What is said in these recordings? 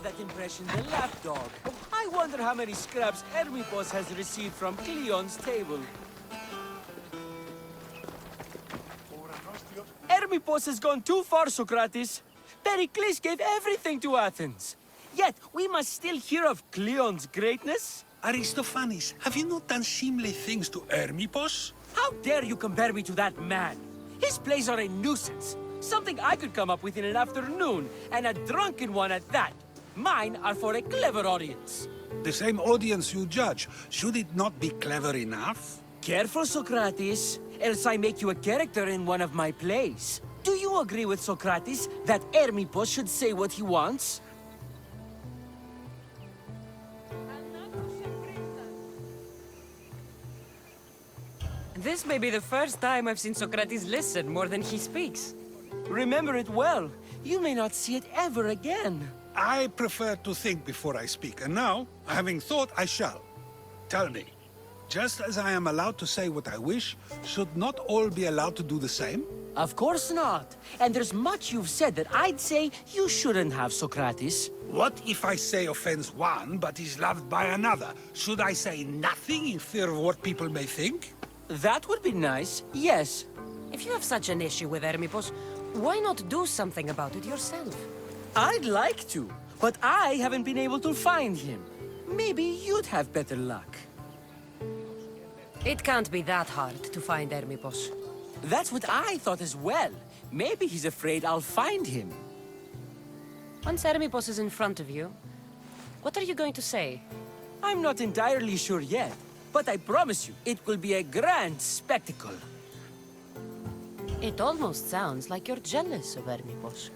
That impression the lapdog. I wonder how many scraps Hermipos has received from Cleon's table. Hermipos has gone too far, Socrates. Pericles gave everything to Athens. Yet, we must still hear of Cleon's greatness. Aristophanes, have you not done seemly things to Hermipos? How dare you compare me to that man? His plays are a nuisance. Something I could come up with in an afternoon, and a drunken one at that. Mine are for a clever audience. The same audience you judge. Should it not be clever enough? Careful, Socrates, else I make you a character in one of my plays. Do you agree with Socrates that Hermipos should say what he wants? This may be the first time I've seen Socrates listen more than he speaks. Remember it well. You may not see it ever again. I prefer to think before I speak, and now, having thought, I shall. Tell me, just as I am allowed to say what I wish, should not all be allowed to do the same? Of course not. And there's much you've said that I'd say you shouldn't have, Socrates. What if I say offends one, but is loved by another? Should I say nothing in fear of what people may think? That would be nice, yes. If you have such an issue with Hermipos, why not do something about it yourself? I'd like to, but I haven't been able to find him. Maybe you'd have better luck. It can't be that hard to find Hermipos. That's what I thought as well. Maybe he's afraid I'll find him. Once Hermipos is in front of you, what are you going to say? I'm not entirely sure yet, but I promise you, it will be a grand spectacle. It almost sounds like you're jealous of Hermipos.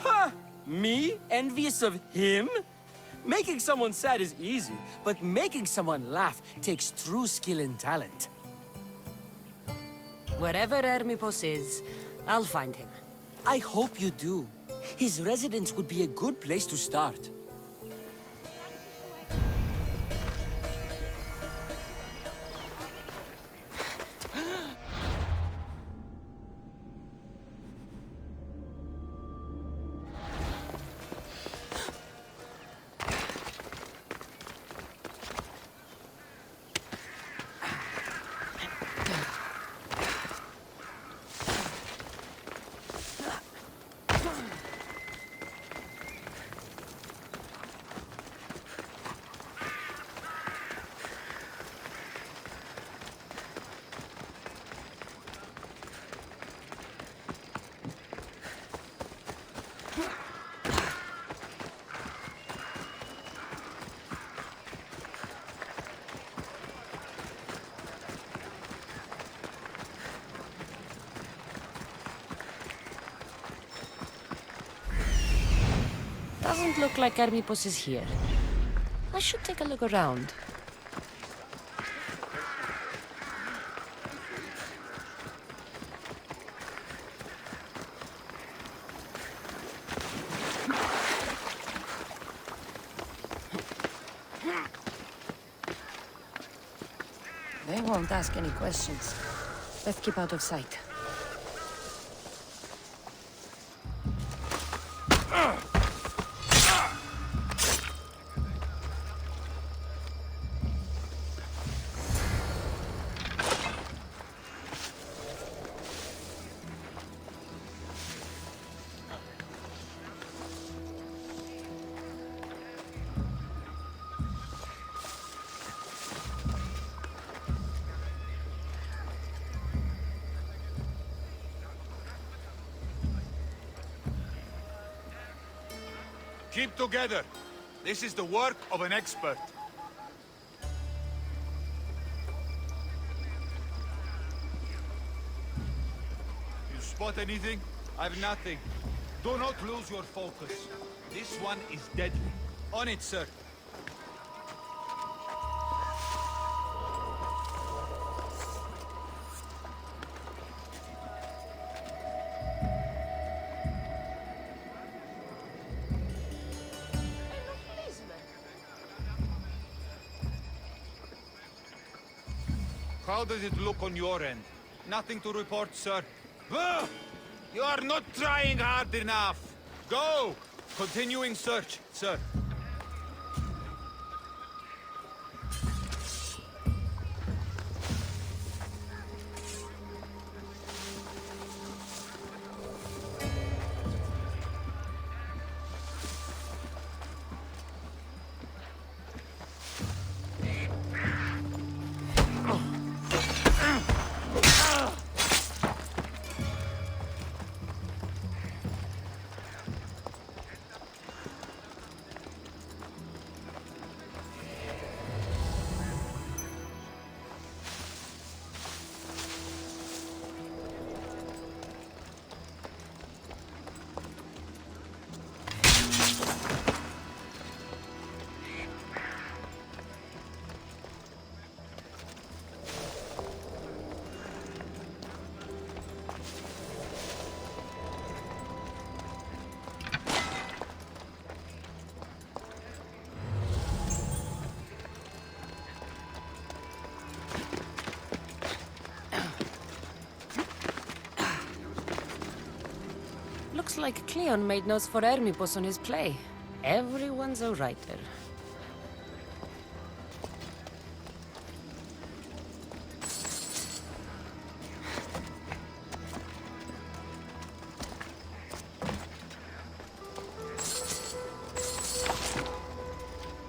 Ha! Me? Envious of him? Making someone sad is easy, but making someone laugh takes true skill and talent. Wherever Hermipos is, I'll find him. I hope you do. His residence would be a good place to start. Doesn't look like Hermipos is here. I should take a look around. They won't ask any questions. Let's keep out of sight. Keep together. This is the work of an expert. You spot anything? I've nothing. Do not lose your focus. This one is deadly. On it, sir. How does it look on your end? Nothing to report, sir. Ah! You are not trying hard enough. Go! Continuing search, sir. Looks like Cleon made notes for Hermipos on his play. Everyone's a writer.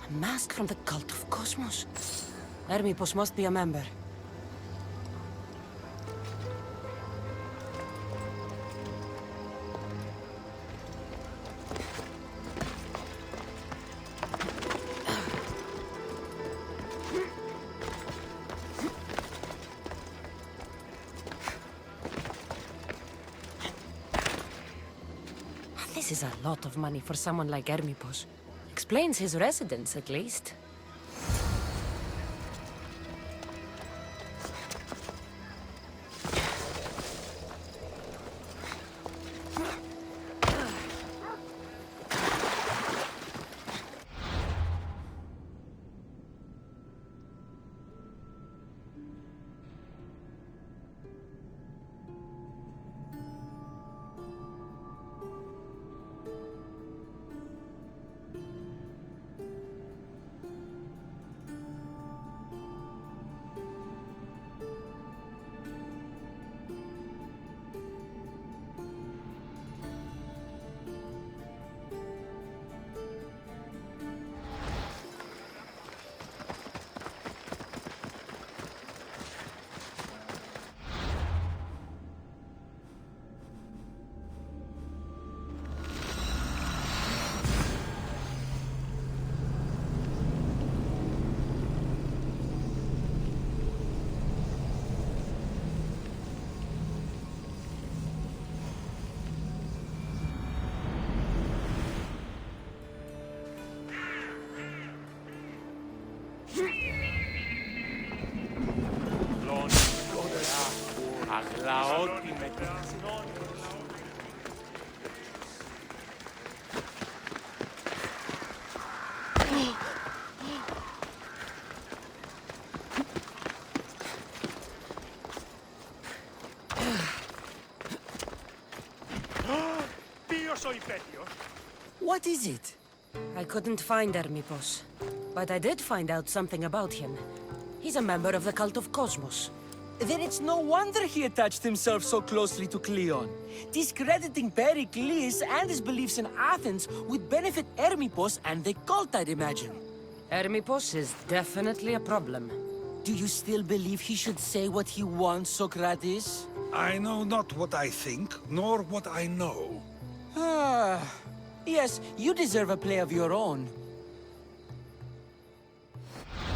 A mask from the cult of Cosmos. Hermipos must be a member. This is a lot of money for someone like Hermipos. Explains his residence, at least. What is it? I couldn't find Hermipos, but I did find out something about him. He's a member of the cult of Cosmos. Then it's no wonder he attached himself so closely to Cleon. Discrediting Pericles and his beliefs in Athens would benefit Hermipos and the cult, I'd imagine. Hermipos is definitely a problem. Do you still believe he should say what he wants, Socrates? I know not what I think, nor what I know. Ah, yes, you deserve a play of your own.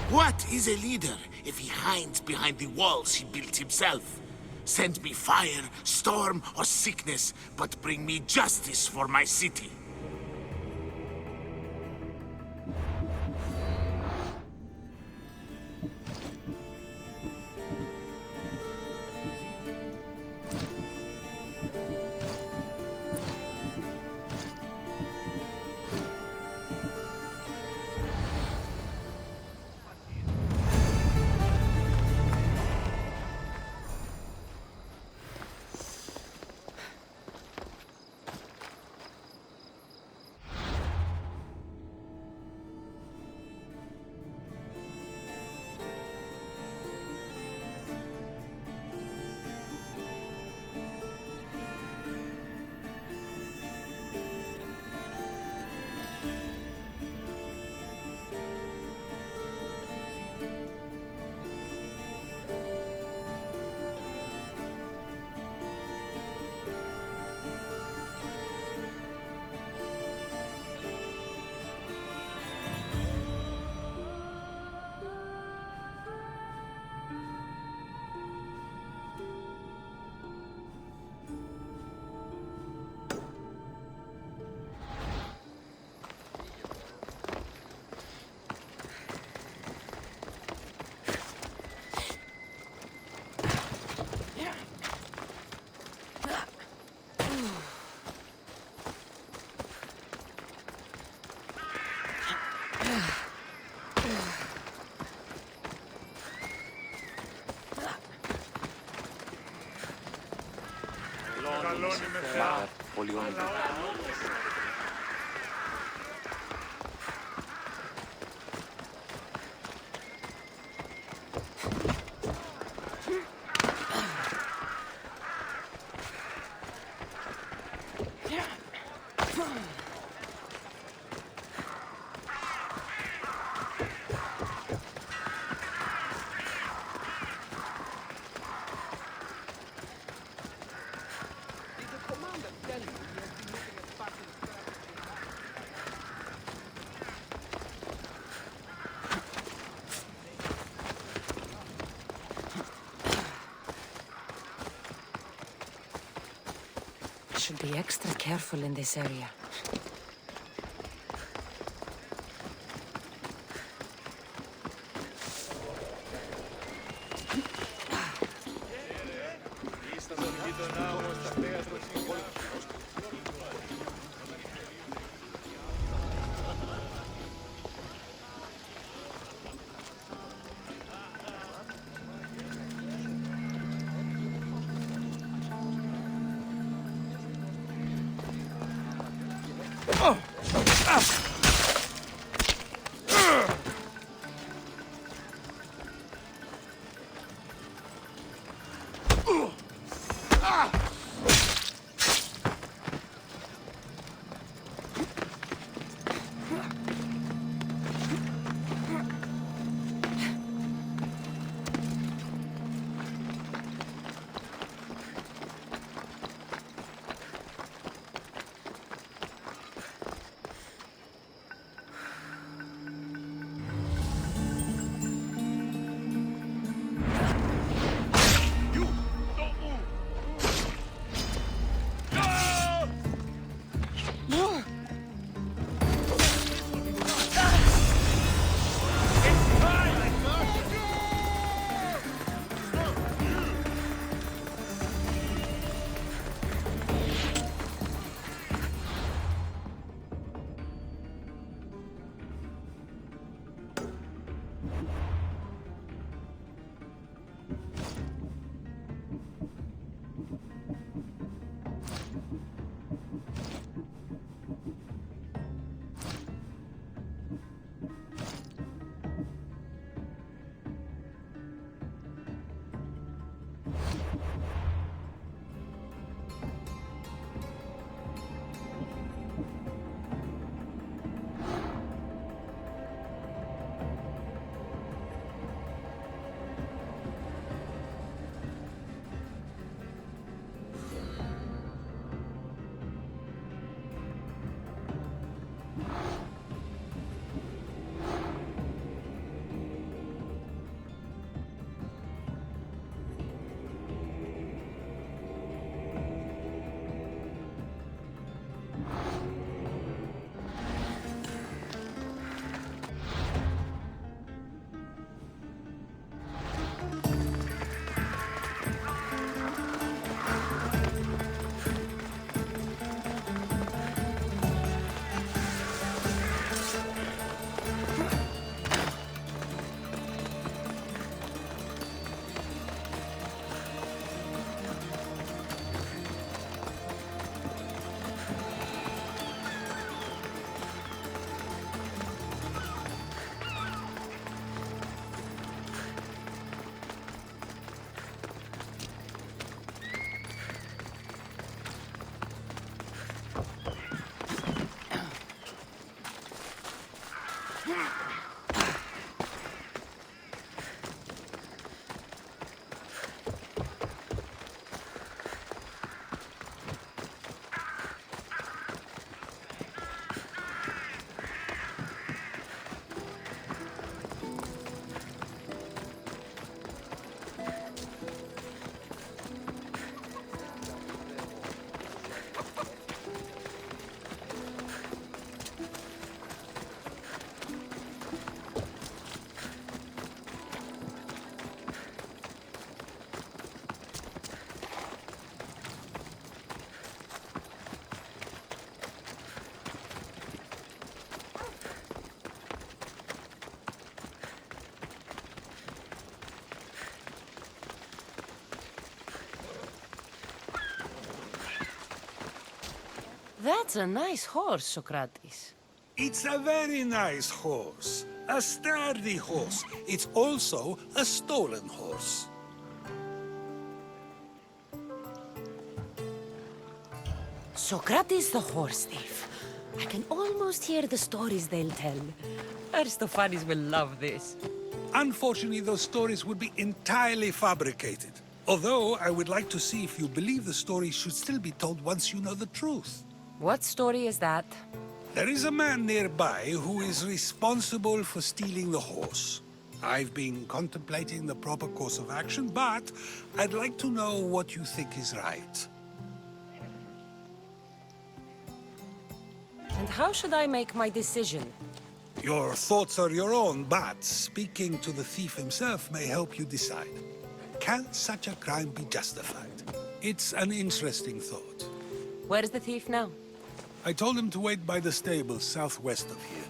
What is a leader if he hides behind the walls he built himself? Send me fire, storm, or sickness, but bring me justice for my city. Should be extra careful in this area. That's a nice horse, Socrates. It's a very nice horse. A sturdy horse. It's also a stolen horse. Socrates the horse thief. I can almost hear the stories they'll tell. Aristophanes will love this. Unfortunately, those stories would be entirely fabricated. Although, I would like to see if you believe the stories should still be told once you know the truth. What story is that? There is a man nearby who is responsible for stealing the horse. I've been contemplating the proper course of action, but I'd like to know what you think is right. And how should I make my decision? Your thoughts are your own, but speaking to the thief himself may help you decide. Can such a crime be justified? It's an interesting thought. Where is the thief now? I told him to wait by the stables southwest of here.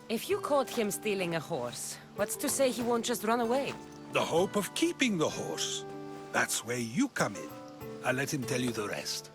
If you caught him stealing a horse, what's to say he won't just run away? The hope of keeping the horse. That's where you come in. I'll let him tell you the rest.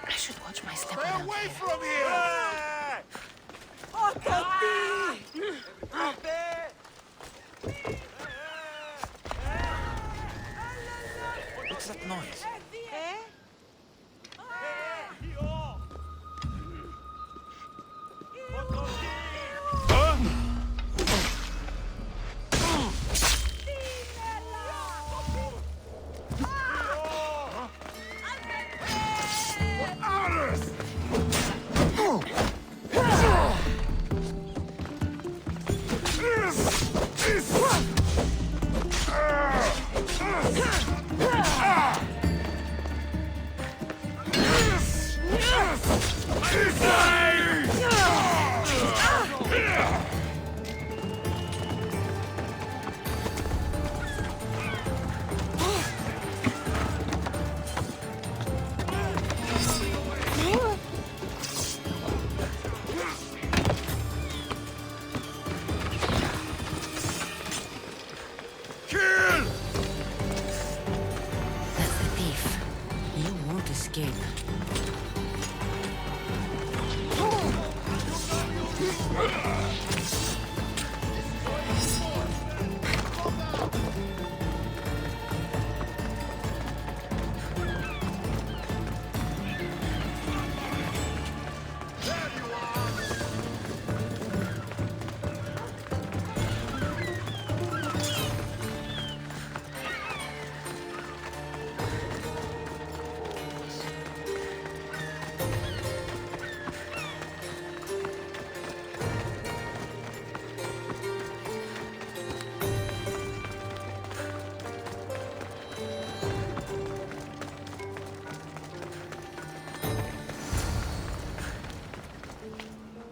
I should watch my step Stay around away here. from here! What's that noise? That's the thief. You won't escape.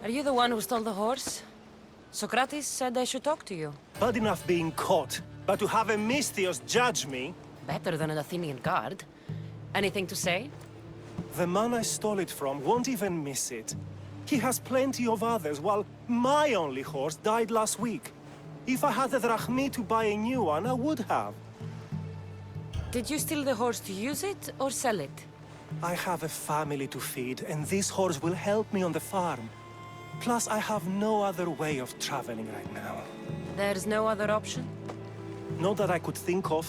Are you the one who stole the horse? Socrates said I should talk to you. Bad enough being caught, but to have a Misthios judge me? Better than an Athenian guard. Anything to say? The man I stole it from won't even miss it. He has plenty of others, while my only horse died last week. If I had the drachmi to buy a new one, I would have. Did you steal the horse to use it, or sell it? I have a family to feed, and this horse will help me on the farm. Plus, I have no other way of traveling right now. There's no other option? Not that I could think of.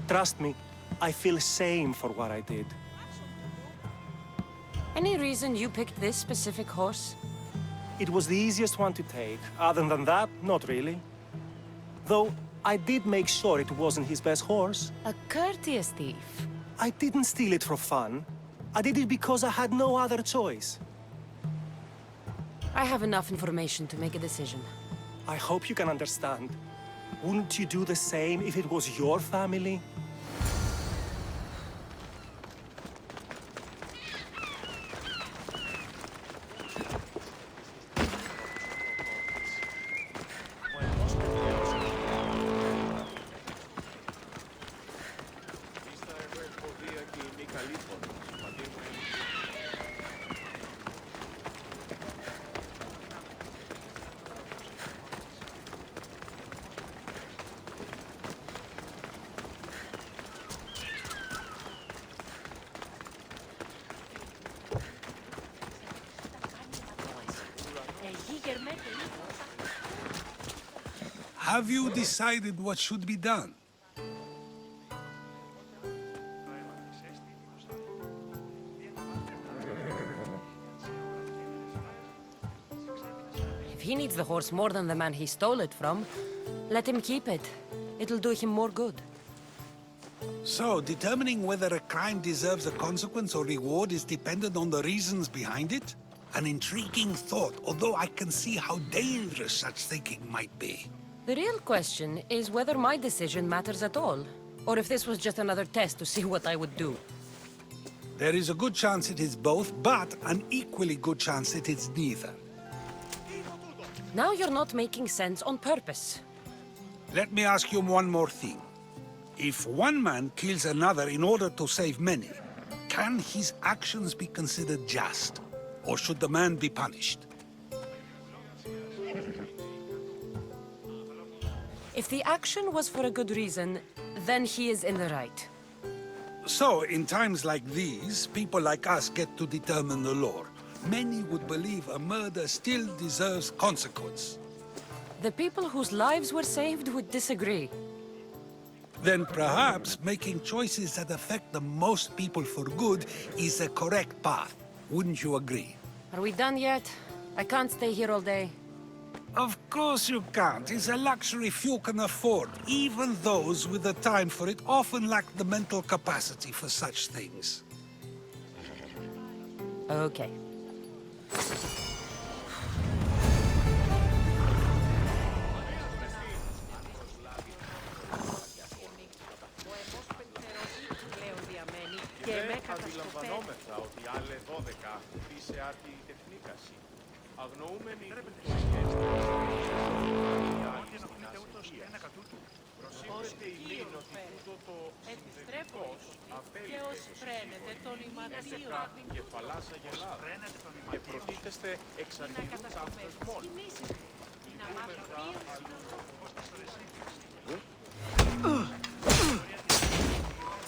Trust me, I feel shame for what I did. Any reason you picked this specific horse? It was the easiest one to take. Other than that, not really. Though, I did make sure it wasn't his best horse. A courteous thief. I didn't steal it for fun. I did it because I had no other choice. I have enough information to make a decision. I hope you can understand. Wouldn't you do the same if it was your family? Have you decided what should be done? If he needs the horse more than the man he stole it from, let him keep it. It'll do him more good. So, determining whether a crime deserves a consequence or reward is dependent on the reasons behind it? An intriguing thought, although I can see how dangerous such thinking might be. The real question is whether my decision matters at all, or if this was just another test to see what I would do. There is a good chance it is both, but an equally good chance it is neither. Now you're not making sense on purpose. Let me ask you one more thing. If one man kills another in order to save many, can his actions be considered just? Or should the man be punished? If the action was for a good reason, then he is in the right. So, in times like these, people like us get to determine the law. Many would believe a murder still deserves consequence. The people whose lives were saved would disagree. Then perhaps making choices that affect the most people for good is a correct path. Wouldn't you agree? Are we done yet? I can't stay here all day. Of course you can't. It's a luxury few can afford. Even those with the time for it often lack the mental capacity for such things. Okay. Αντιλαμβανόμεθα ότι άλλε 12 είσαι αρχιτεχνίκαση. Αγνοούμενοι το προσήφεται η μήνυ ότι τούτο το συνδετικός απέλυτε και φαλάσσα γελάδα και προτίθεστε εξ αρχηγού καυτεσμών.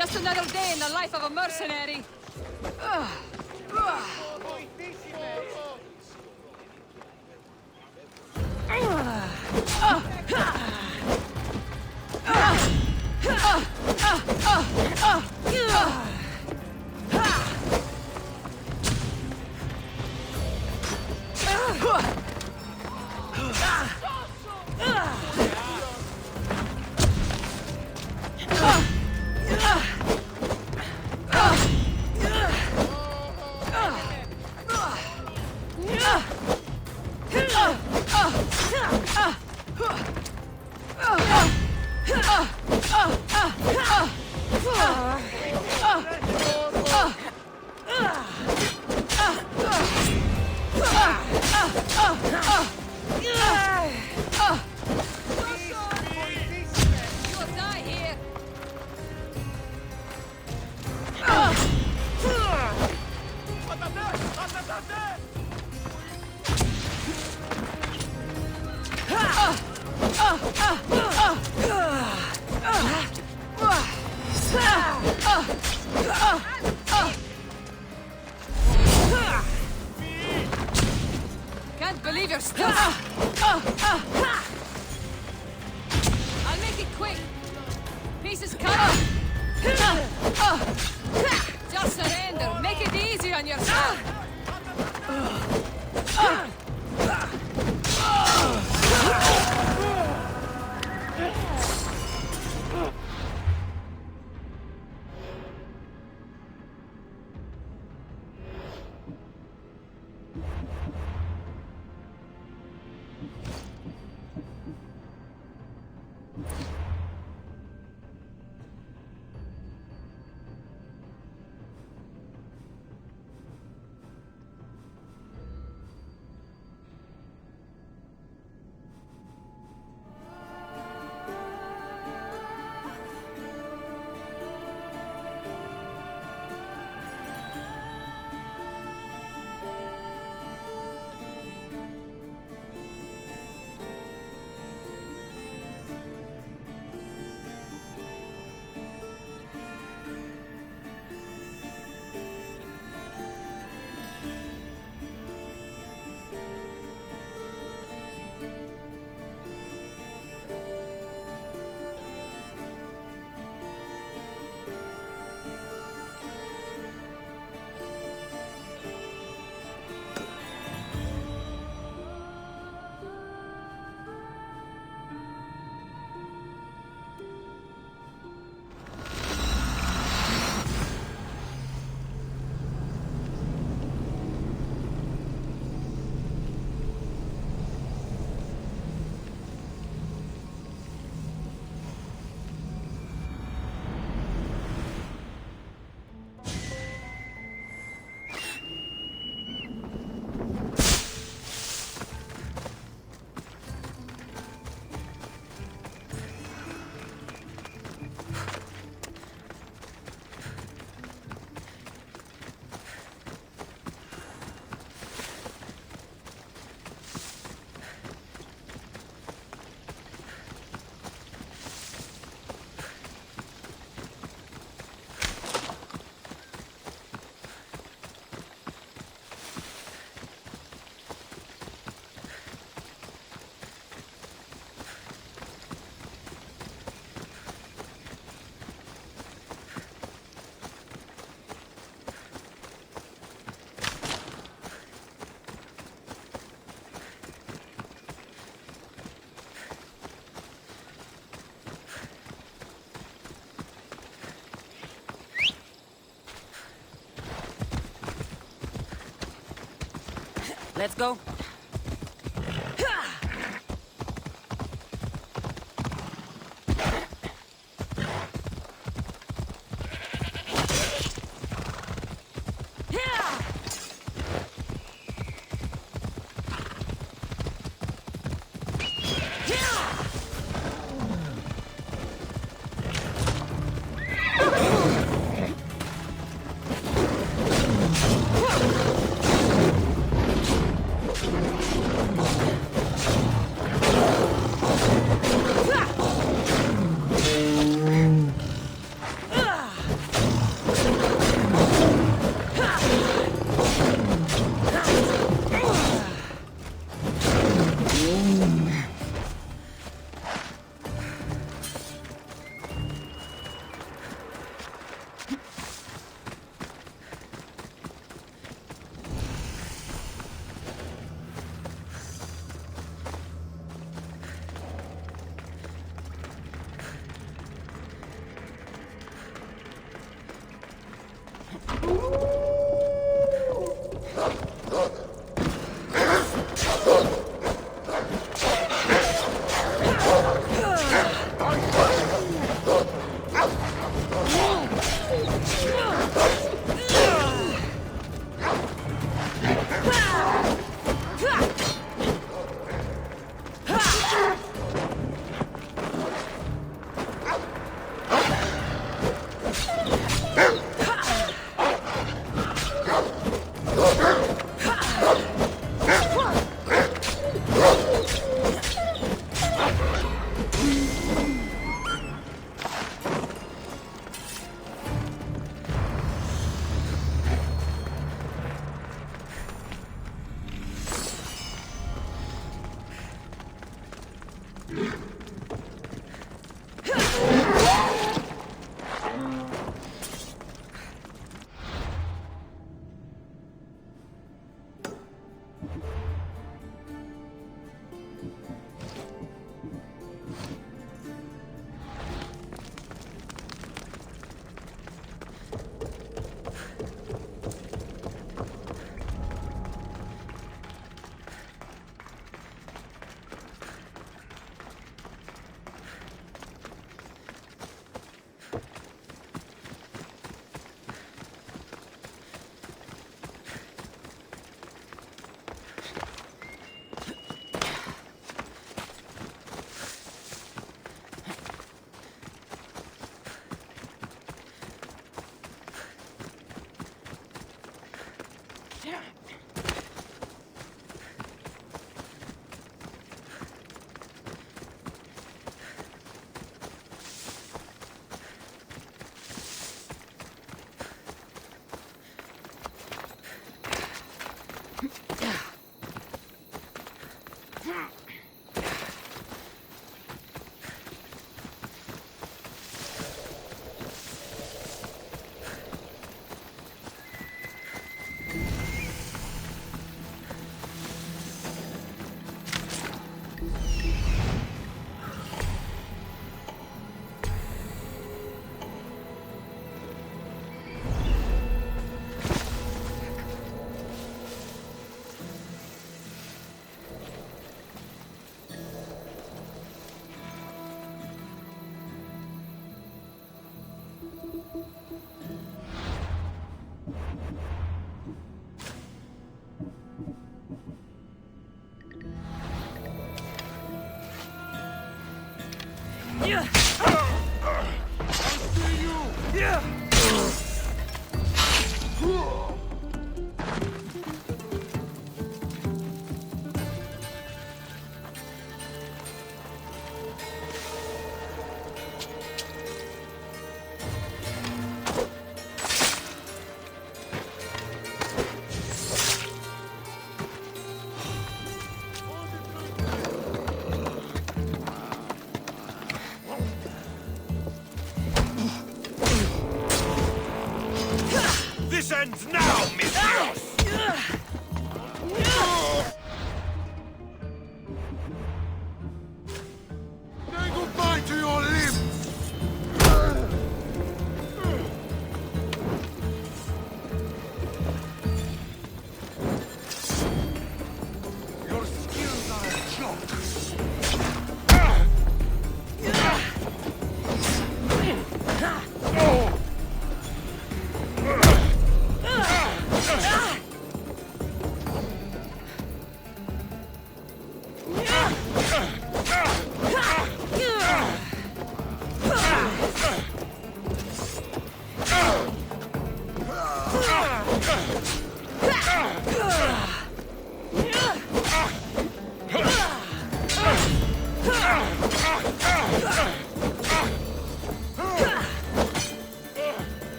Just another day in the life of a mercenary. Can't believe you're still... I'll make it quick. Pieces cut off. Just surrender. Make it easy on yourself. Let's go. This ends now, Mistress! Say goodbye to your limbs! Your skills are a joke.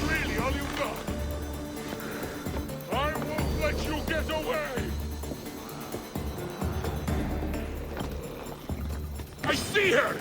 Really, all you got? I won't let you get away! I see her!